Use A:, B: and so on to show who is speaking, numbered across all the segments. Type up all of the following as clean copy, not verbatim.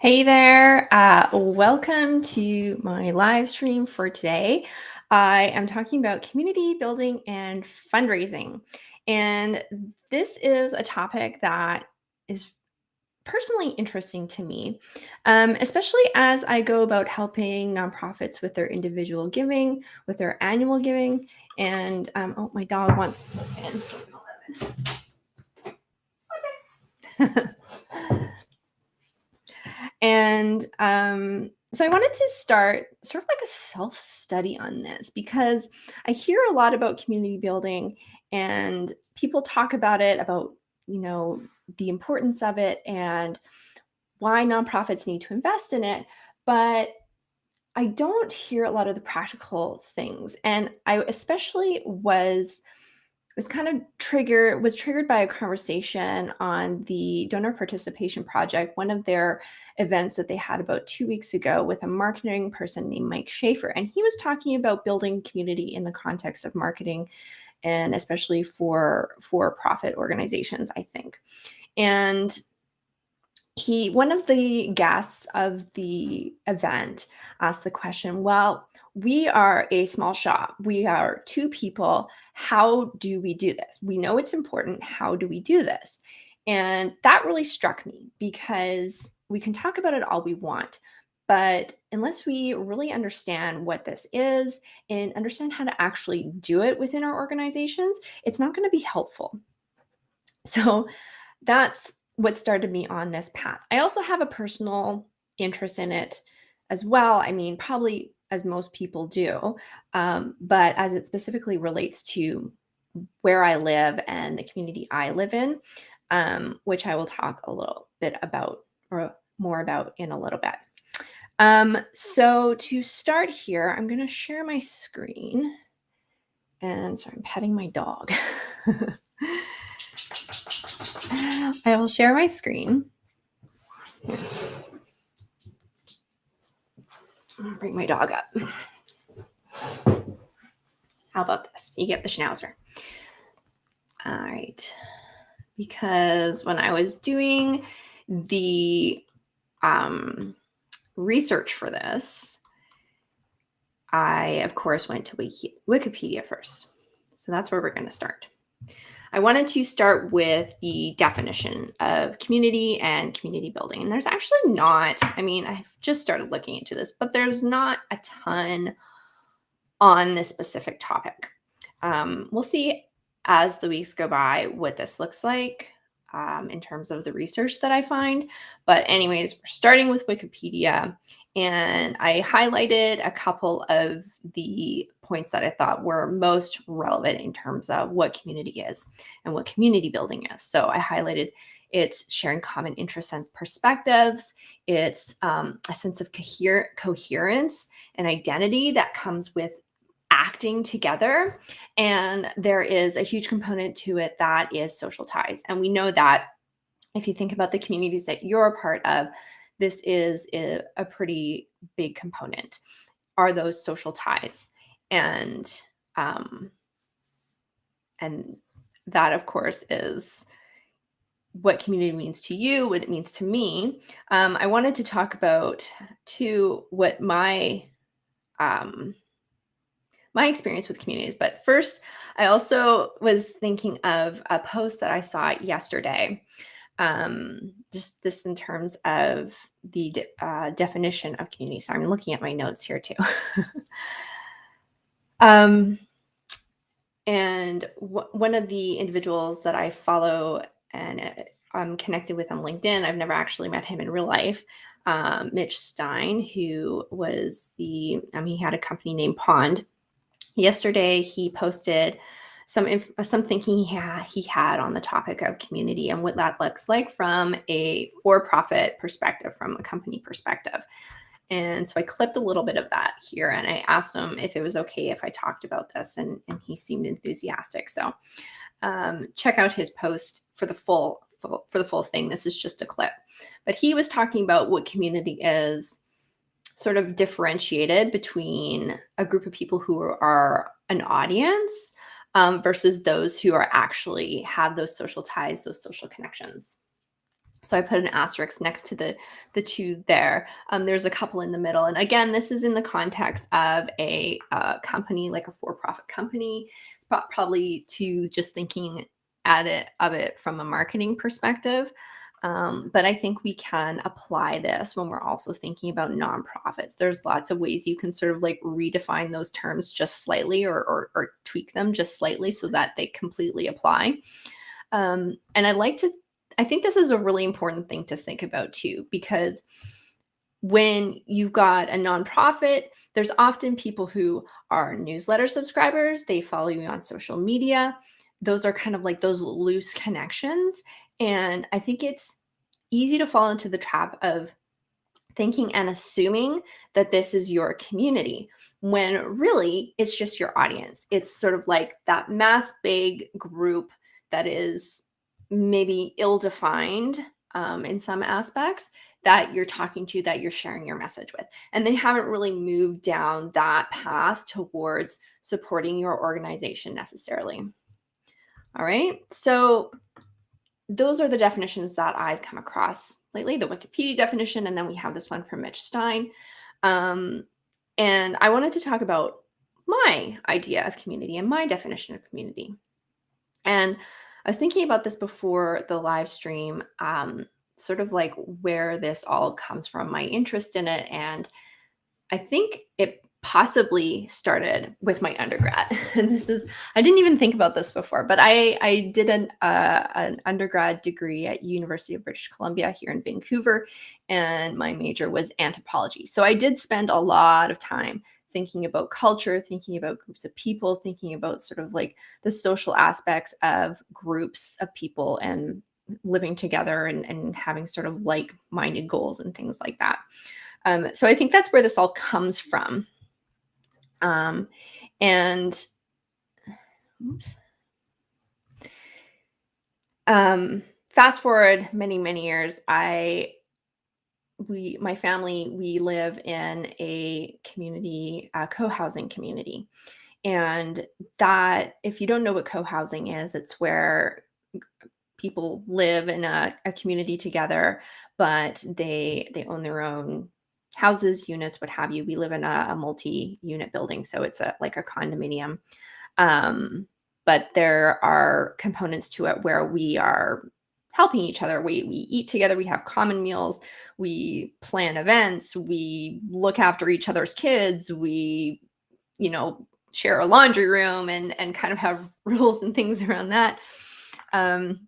A: Hey there, welcome to my live stream for today. I am talking about community building and fundraising. And this is a topic that is personally interesting to me, especially as I go about helping nonprofits with their individual giving, with their annual giving. And oh, my dog wants in. And so I wanted to start sort of like a self-study on this because I hear a lot about community building and people talk about it, about, the importance of it and why nonprofits need to invest in it. But I don't hear a lot of the practical things. And I especially was kind of triggered by a conversation on the donor participation project, one of their events that they had about 2 weeks ago with a marketing person named Mike Schaefer. And he was talking about building community in the context of marketing, and especially for profit organizations, I think. And one of the guests of the event asked the question, well, we are a small shop, we are two people, how do we do this? We know it's important, how do we do this? And that really struck me because we can talk about it all we want, but unless we really understand what this is and understand how to actually do it within our organizations, it's not going to be helpful. So that's what started me on this path. I also have a personal interest in it as well. I mean, probably as most people do, but as it specifically relates to where I live and the community I live in, which I will talk a little bit about or more about in a little bit. So to start here, I'm going to share my screen. And so I'm petting my dog. I will share my screen. I'll bring my dog up. How about this? You get the schnauzer. All right. Because when I was doing the research for this, I, of course, went to Wikipedia first. So that's where we're going to start. I wanted to start with the definition of community and community building. And there's actually not, I mean, I've just started looking into this, but there's not a ton on this specific topic. We'll see as the weeks go by what this looks like in terms of the research that I find. But anyways, we're starting with Wikipedia, and I highlighted a couple of the points that I thought were most relevant in terms of what community is and what community building is. So I highlighted it's sharing common interests and perspectives. It's a sense of coherence and identity that comes with acting together. And there is a huge component to it that is social ties. And we know that if you think about the communities that you're a part of, this is a pretty big component, are those social ties. And that, of course, is what community means to you, what it means to me. I wanted to talk about, too, what my experience with communities. But first, I also was thinking of a post that I saw yesterday. Just this in terms of the definition of community. So I'm looking at my notes here too. And one of the individuals that I follow and I'm connected with on LinkedIn, I've never actually met him in real life, Mitch Stein, who was he had a company named Pond. Yesterday, he posted some thinking he had on the topic of community and what that looks like from a for-profit perspective, from a company perspective. And so I clipped a little bit of that here, and I asked him if it was okay if I talked about this, and he seemed enthusiastic. So check out his post for the full thing. This is just a clip, but he was talking about what community is, sort of differentiated between a group of people who are an audience versus those who are actually have those social ties, those social connections. So I put an asterisk next to the two there. There's a couple in the middle, and again, this is in the context of a company, like a for-profit company, probably to just thinking at it of it from a marketing perspective. But I think we can apply this when we're also thinking about nonprofits. There's lots of ways you can sort of like redefine those terms just slightly, or tweak them just slightly so that they completely apply. And I think this is a really important thing to think about too, because when you've got a nonprofit, there's often people who are newsletter subscribers, they follow you on social media. Those are kind of like those loose connections. And I think it's easy to fall into the trap of thinking and assuming that this is your community when really it's just your audience. It's sort of like that mass big group that is maybe ill defined in some aspects that you're talking to, that you're sharing your message with. And they haven't really moved down that path towards supporting your organization necessarily. All right. So those are the definitions that I've come across lately, the Wikipedia definition, and then we have this one from Mitch Stein. Um, and I wanted to talk about my idea of community and my definition of community. And I was thinking about this before the live stream, sort of like where this all comes from, my interest in it. And I think it possibly started with my undergrad. And this is, I didn't even think about this before, but I did an undergrad degree at University of British Columbia here in Vancouver, and my major was anthropology. So I did spend a lot of time thinking about culture, thinking about groups of people, thinking about sort of like the social aspects of groups of people and living together, and having sort of like-minded goals and things like that. So I think that's where this all comes from. And oops. Fast forward many years, my family, we live in a community, co-housing community. And that, if you don't know what co-housing is, it's where people live in a community together, but they own their own houses, units, what have you. We live in a multi-unit building, so it's like a condominium. But there are components to it where we are helping each other. We eat together, we have common meals, we plan events, we look after each other's kids, we, you know, share a laundry room, and kind of have rules and things around that. And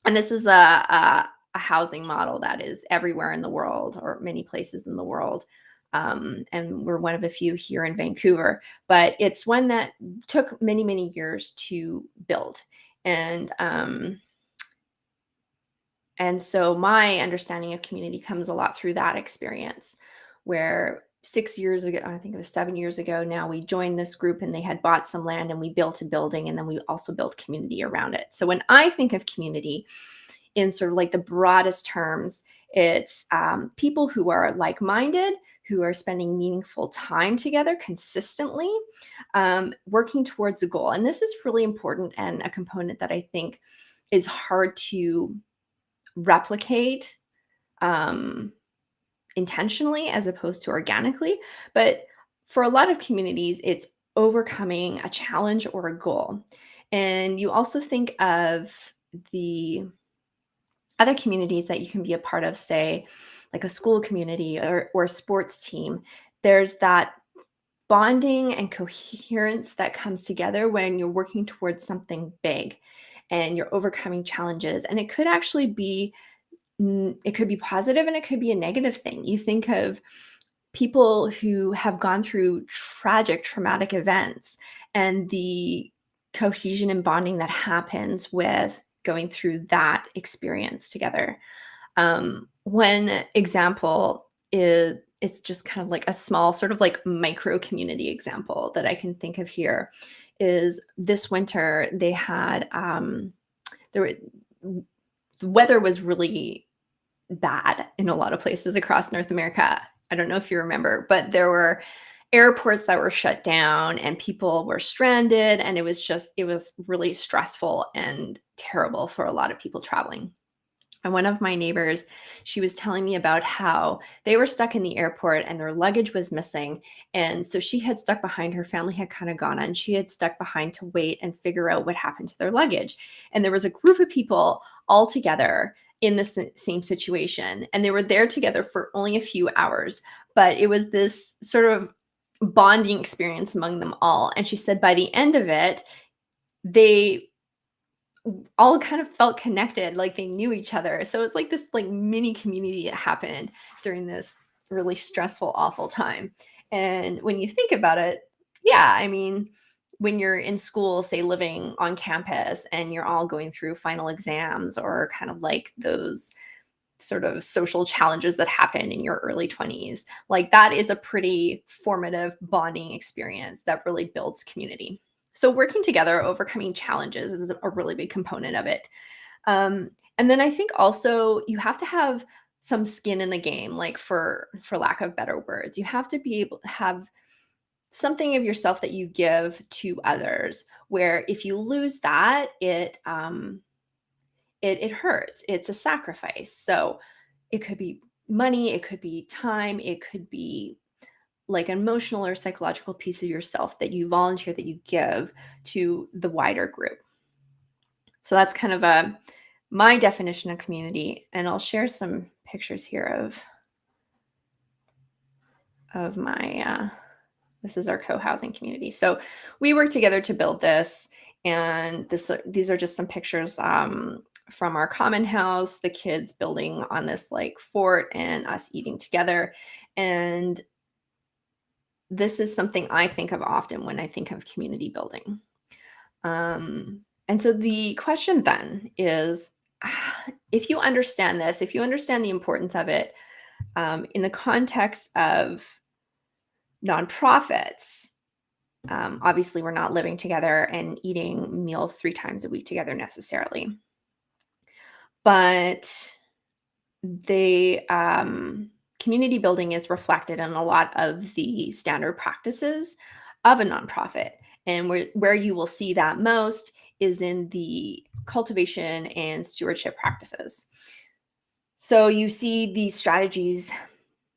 A: this is a housing model that is everywhere in the world, or many places in the world. And we're one of a few here in Vancouver, but it's one that took many years to build. And so my understanding of community comes a lot through that experience, where 6 years ago, I think it was 7 years ago now, we joined this group and they had bought some land and we built a building, and then we also built community around it. So when I think of community in sort of like the broadest terms, it's people who are like-minded, who are spending meaningful time together consistently, working towards a goal. And this is really important, and a component that I think is hard to replicate intentionally as opposed to organically. But for a lot of communities, it's overcoming a challenge or a goal. And you also think of the other communities that you can be a part of, say, like a school community, or a sports team. There's that bonding and coherence that comes together when you're working towards something big and you're overcoming challenges. And it could actually be it could be positive, and it could be a negative thing. You think of people who have gone through traumatic events, and the cohesion and bonding that happens with going through that experience together. One example is, it's just kind of like a small sort of like micro community example that I can think of here, is this winter they had there were, the weather was really bad in a lot of places across North America. I don't know if you remember, but there were airports that were shut down and people were stranded, and it was really stressful and terrible for a lot of people traveling. And one of my neighbors, she was telling me about how they were stuck in the airport and their luggage was missing. And so she had stuck behind, her family had kind of gone on. She had stuck behind to wait and figure out what happened to their luggage. And there was a group of people all together in the same situation. And they were there together for only a few hours. But it was this sort of bonding experience among them all. And she said by the end of it, they all kind of felt connected, like they knew each other. So it's like this like mini community that happened during this really stressful, awful time. And when you think about it, yeah, I mean, when you're in school, say living on campus and you're all going through final exams or kind of like those sort of social challenges that happen in your early 20s, like that is a pretty formative bonding experience that really builds community. So working together, overcoming challenges is a really big component of it. And then I think also you have to have some skin in the game, like for lack of better words. You have to be able to have something of yourself that you give to others, where if you lose that, it hurts. It's a sacrifice. So it could be money, it could be time, it could be like an emotional or psychological piece of yourself that you volunteer, that you give to the wider group. So that's kind of a my definition of community, and I'll share some pictures here of my this is our co-housing community. So we work together to build this, and these are just some pictures from our common house, the kids building on this like fort and us eating together. And this is something I think of often when I think of community building. And so the question then is, if you understand this, if you understand the importance of it in the context of nonprofits, obviously we're not living together and eating meals 3 times a week together necessarily, but they community building is reflected in a lot of the standard practices of a nonprofit. And where you will see that most is in the cultivation and stewardship practices. So you see these strategies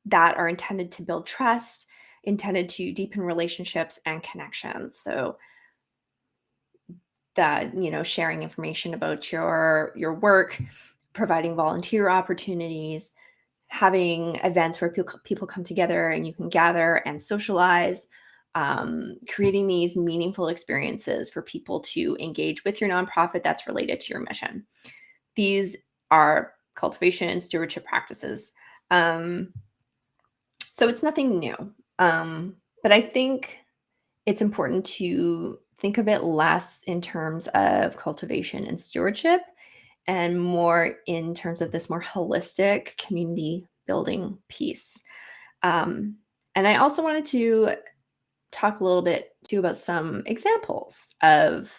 A: that are intended to build trust, intended to deepen relationships and connections. So that, sharing information about your work, providing volunteer opportunities, having events where people come together and you can gather and socialize, creating these meaningful experiences for people to engage with your nonprofit that's related to your mission. These are cultivation and stewardship practices. So it's nothing new. But I think it's important to think of it less in terms of cultivation and stewardship and more in terms of this more holistic community building piece. And I also wanted to talk a little bit too about some examples of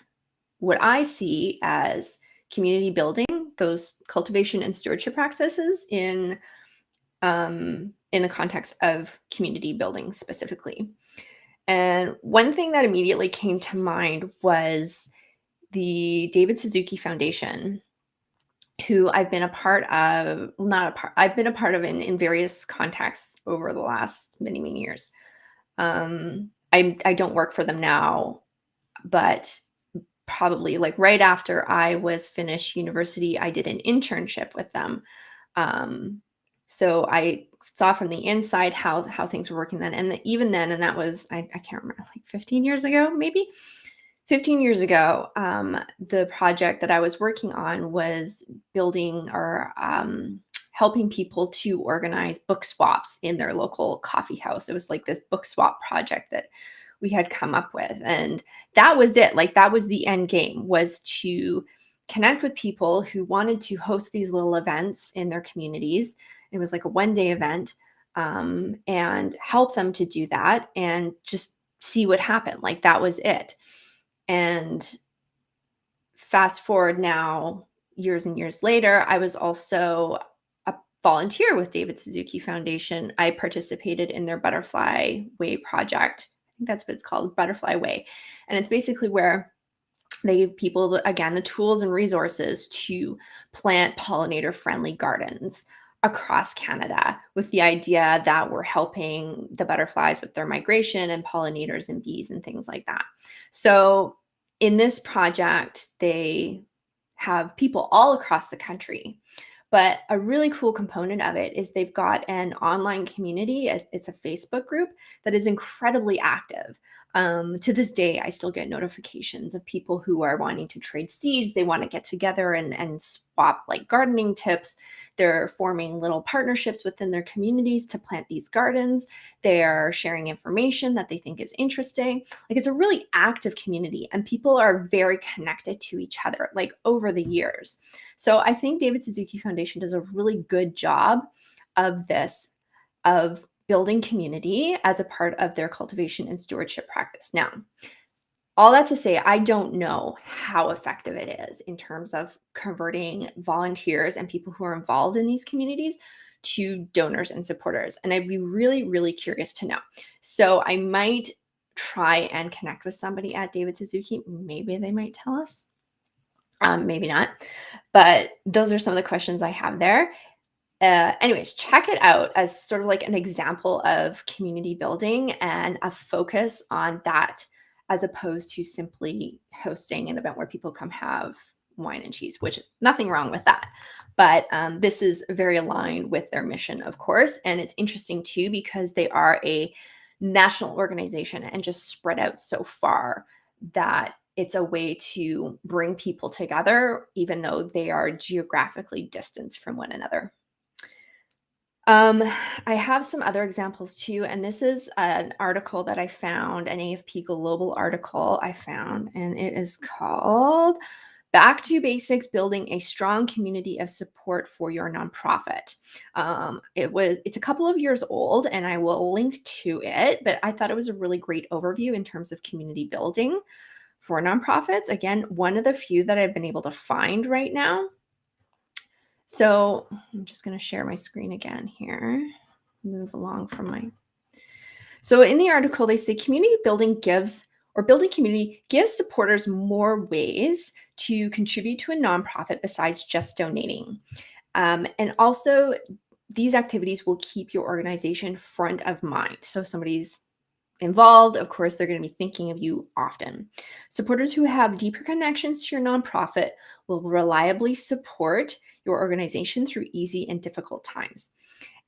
A: what I see as community building, those cultivation and stewardship practices in the context of community building specifically. And one thing that immediately came to mind was the David Suzuki Foundation, who I've been a part of, not a part, I've been a part of in various contexts over the last many, many years. I don't work for them now, but probably like right after I was finished university, I did an internship with them. So I saw from the inside how things were working then, and even then, and that was I can't remember, like 15 years ago, maybe 15 years ago. The project that I was working on was building or helping people to organize book swaps in their local coffee house. It was like this book swap project that we had come up with, and that was it. Like that was the end game, was to connect with people who wanted to host these little events in their communities. It was like a one-day event, and help them to do that and just see what happened. Like that was it. And fast forward now, years and years later, I was also a volunteer with David Suzuki Foundation. I participated in their Butterfly Way project. I think that's what it's called, Butterfly Way. And it's basically where They give people, again, the tools and resources to plant pollinator friendly gardens across Canada with the idea that we're helping the butterflies with their migration and pollinators and bees and things like that. So, in this project, they have people all across the country. But a really cool component of it is they've got an online community. It's a Facebook group that is incredibly active. To this day, I still get notifications of people who are wanting to trade seeds. They want to get together and swap like gardening tips. They're forming little partnerships within their communities to plant these gardens. They're sharing information that they think is interesting. Like, it's a really active community, and people are very connected to each other, like over the years. So I think David Suzuki Foundation does a really good job of this, of building community as a part of their cultivation and stewardship practice. Now, all that to say, I don't know how effective it is in terms of converting volunteers and people who are involved in these communities to donors and supporters. And I'd be really, really curious to know. So I might try and connect with somebody at David Suzuki. Maybe they might tell us. Maybe not. But those are some of the questions I have there. Anyways, check it out as sort of like an example of community building and a focus on that, as opposed to simply hosting an event where people come have wine and cheese, which is nothing wrong with that. But this is very aligned with their mission, of course. And it's interesting too, because they are a national organization and just spread out so far that it's a way to bring people together, even though they are geographically distanced from one another. Um, I have some other examples too, and this is an article that I found, an AFP Global article I found, and it is called Back to Basics: Building a Strong Community of Support for Your Nonprofit. It's a couple of years old, and I will link to it, but I thought it was a really great overview in terms of community building for nonprofits. Again, one of the few that I've been able to find right now. So I'm just going to share my screen again here. Move along from my. So in the article, they say community building gives, or building community gives supporters more ways to contribute to a nonprofit besides just donating. And also, these activities will keep your organization front of mind. So if somebody's involved, of course, they're going to be thinking of you often. Supporters who have deeper connections to your nonprofit will reliably support your organization through easy and difficult times.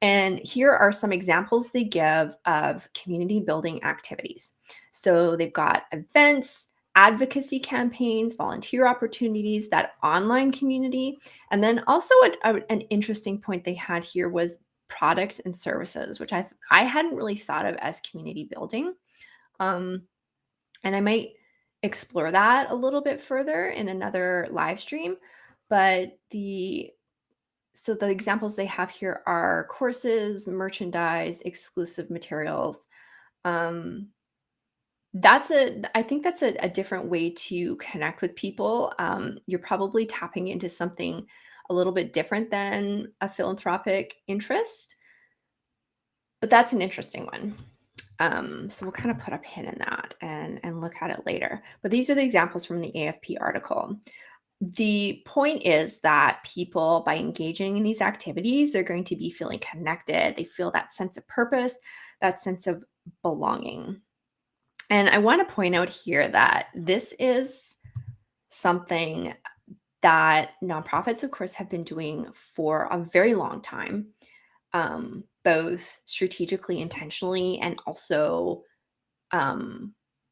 A: And here are some examples they give of community building activities. So they've got events, advocacy campaigns, volunteer opportunities, that online community. And then also an interesting point they had here was products and services, which I hadn't really thought of as community building. And I might explore that a little bit further in another live stream. But so the examples they have here are courses, merchandise, exclusive materials. Um, I think that's a different way to connect with people. You're probably tapping into something a little bit different than a philanthropic interest, but that's an interesting one. So we'll kind of put a pin in that and look at it later. But these are the examples from the AFP article. The point is that people, by engaging in these activities, they're going to be feeling connected. They feel that sense of purpose, that sense of belonging. And I want to point out here that this is something that nonprofits, of course, have been doing for a very long time, both strategically, intentionally, and also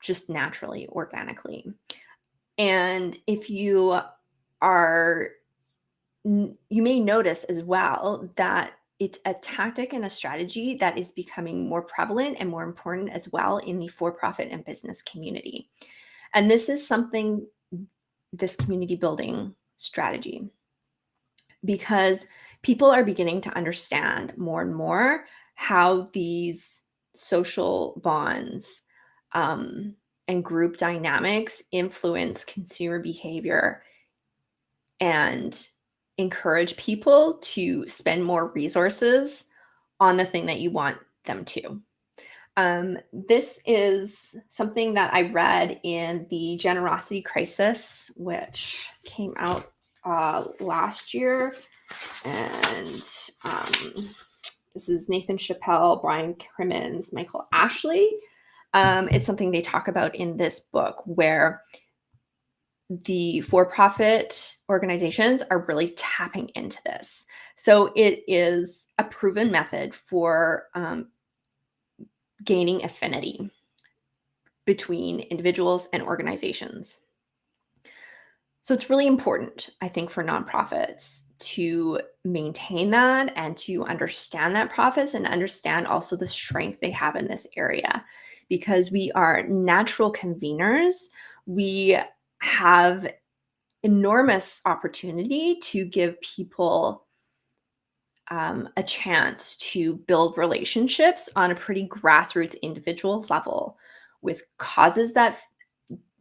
A: just naturally, organically. And if you are, you may notice as well that it's a tactic and a strategy that is becoming more prevalent and more important as well in the for-profit and business community. And this is something, this community building strategy, because people are beginning to understand more and more how these social bonds and group dynamics influence consumer behavior and encourage people to spend more resources on the thing that you want them to. This is something that I read in the Generosity Crisis, which came out last year. And this is Nathan Chappell, Brian Crimmins, Michael Ashley. It's something they talk about in this book, where the for-profit organizations are really tapping into this. So it is a proven method for gaining affinity between individuals and organizations. So it's really important, I think, for nonprofits to maintain that and to understand that profits and understand also the strength they have in this area, because we are natural conveners. We have enormous opportunity to give people a chance to build relationships on a pretty grassroots individual level with causes that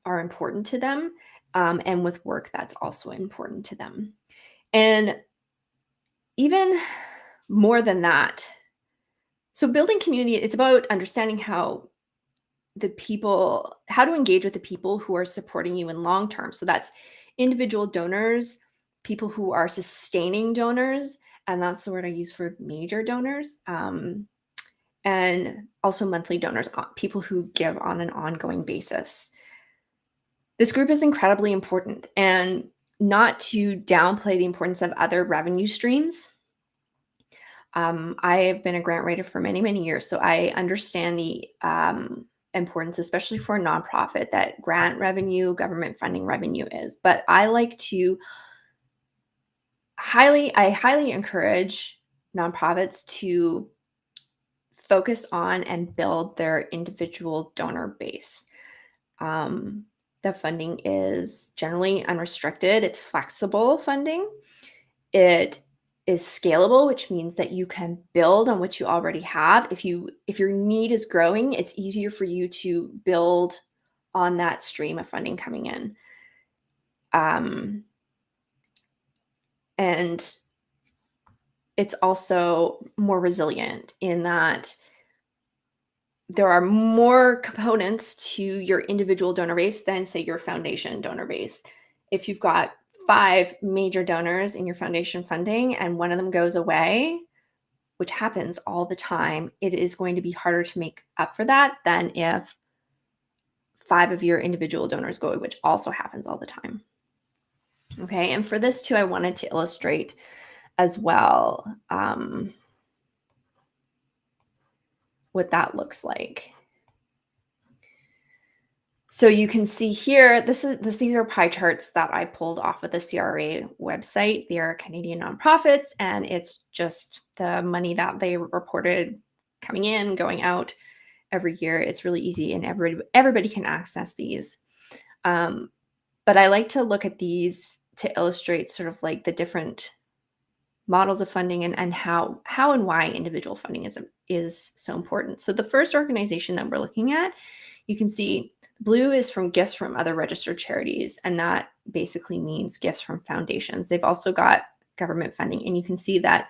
A: are important to them, and with work that's also important to them. And even more than that, so building community, it's about understanding how to engage with the people who are supporting you in long term. So that's individual donors, people who are sustaining donors, and that's the word I use for major donors, and also monthly donors, people who give on an ongoing basis. This group is incredibly important, and not to downplay the importance of other revenue streams. I have been a grant writer for many, many years, so I understand the importance, especially for a nonprofit, that grant revenue, government funding revenue is. But I highly encourage nonprofits to focus on and build their individual donor base. The funding is generally unrestricted. It's flexible funding. It is scalable, which means that you can build on what you already have. If your need is growing, it's easier for you to build on that stream of funding coming in. And it's also more resilient in that there are more components to your individual donor base than, say, your foundation donor base. If you've got 5 major donors in your foundation funding and one of them goes away, which happens all the time, it is going to be harder to make up for that than if 5 of your individual donors go away, which also happens all the time. Okay, and for this too, I wanted to illustrate as well what that looks like. So you can see here, these are pie charts that I pulled off of the CRA website. They are Canadian nonprofits, and it's just the money that they reported coming in, going out every year. It's really easy, and everybody can access these. But I like to look at these to illustrate sort of like the different models of funding and how and why individual funding is so important. So the first organization that we're looking at, you can see blue is from gifts from other registered charities, and that basically means gifts from foundations. They've also got government funding, and you can see that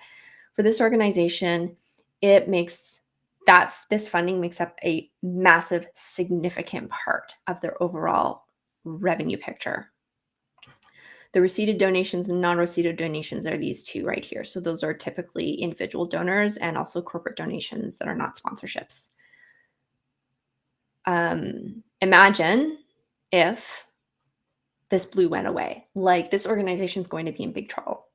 A: for this organization, this funding makes up a massive, significant part of their overall revenue picture. The receipted donations and non-receipted donations are these two right here. So those are typically individual donors and also corporate donations that are not sponsorships. Imagine if this blue went away. Like, this organization is going to be in big trouble.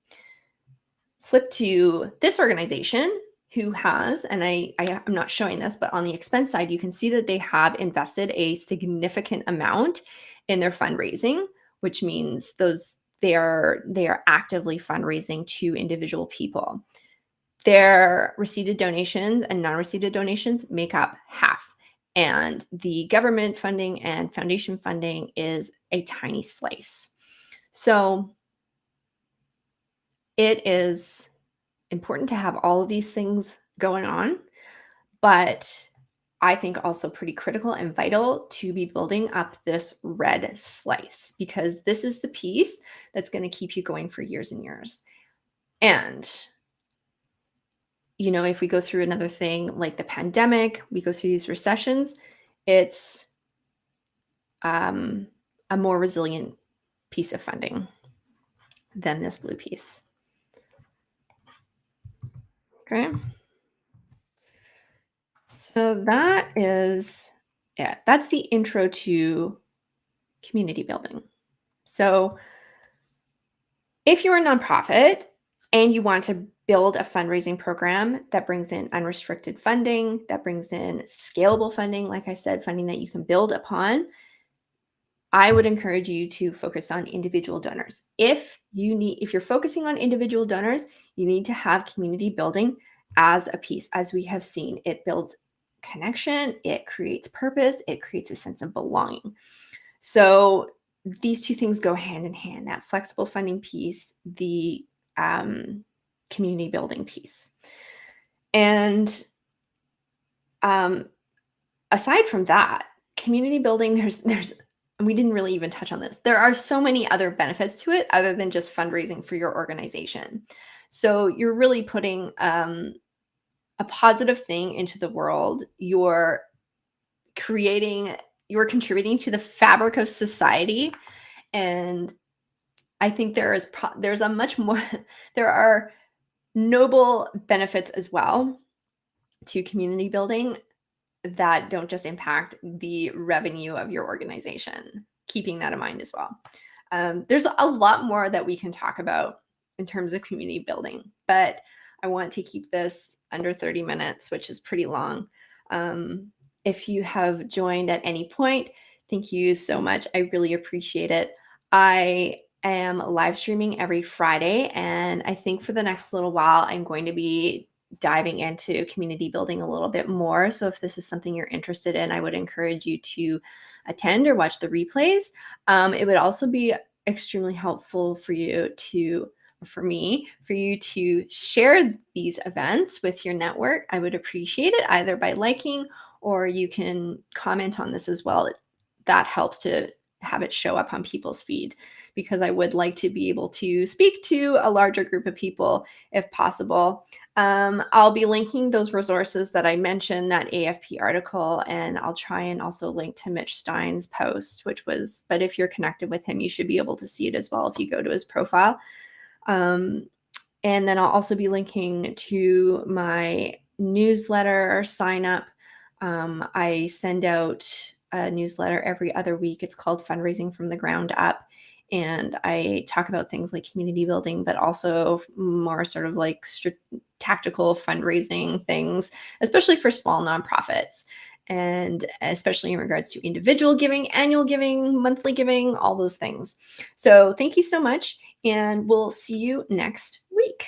A: Flip to this organization who has, and I'm not showing this, but on the expense side, you can see that they have invested a significant amount in their fundraising, which means they are actively fundraising to individual people. Their receipted donations and non-receipted donations make up half. And the government funding and foundation funding is a tiny slice. So it is important to have all of these things going on, but I think also pretty critical and vital to be building up this red slice, because this is the piece that's going to keep you going for years and years. And if we go through another thing like the pandemic, we go through these recessions, it's um, a more resilient piece of funding than this blue piece. Okay. So that is it. That's the intro to community building. So if you're a nonprofit and you want to build a fundraising program that brings in unrestricted funding, that brings in scalable funding, like I said, funding that you can build upon, I would encourage you to focus on individual donors. If you're focusing on individual donors, you need to have community building as a piece. As we have seen, it builds connection, it creates purpose, it creates a sense of belonging. So these two things go hand in hand, that flexible funding piece, the community building piece. And um, aside from that, community building, there's we didn't really even touch on this. There are so many other benefits to it other than just fundraising for your organization. So you're really putting a positive thing into the world. You're contributing to the fabric of society, and I think there's a much more there are noble benefits as well to community building that don't just impact the revenue of your organization. Keeping that in mind as well. There's a lot more that we can talk about in terms of community building, but I want to keep this under 30 minutes, which is pretty long. If you have joined at any point, thank you so much. I really appreciate it. I am live streaming every Friday, and I think for the next little while, I'm going to be diving into community building a little bit more. So if this is something you're interested in, I would encourage you to attend or watch the replays. It would also be extremely helpful for you to share these events with your network. I would appreciate it either by liking, or you can comment on this as well. That helps to have it show up on people's feed, because I would like to be able to speak to a larger group of people if possible. I'll be linking those resources that I mentioned, that AFP article, and I'll try and also link to Mitch Stein's post, but if you're connected with him, you should be able to see it as well if you go to his profile. And then I'll also be linking to my newsletter sign up. I send out a newsletter every other week. It's called Fundraising from the Ground Up. And I talk about things like community building, but also more sort of like tactical fundraising things, especially for small nonprofits, and especially in regards to individual giving, annual giving, monthly giving, all those things. So thank you so much, and we'll see you next week.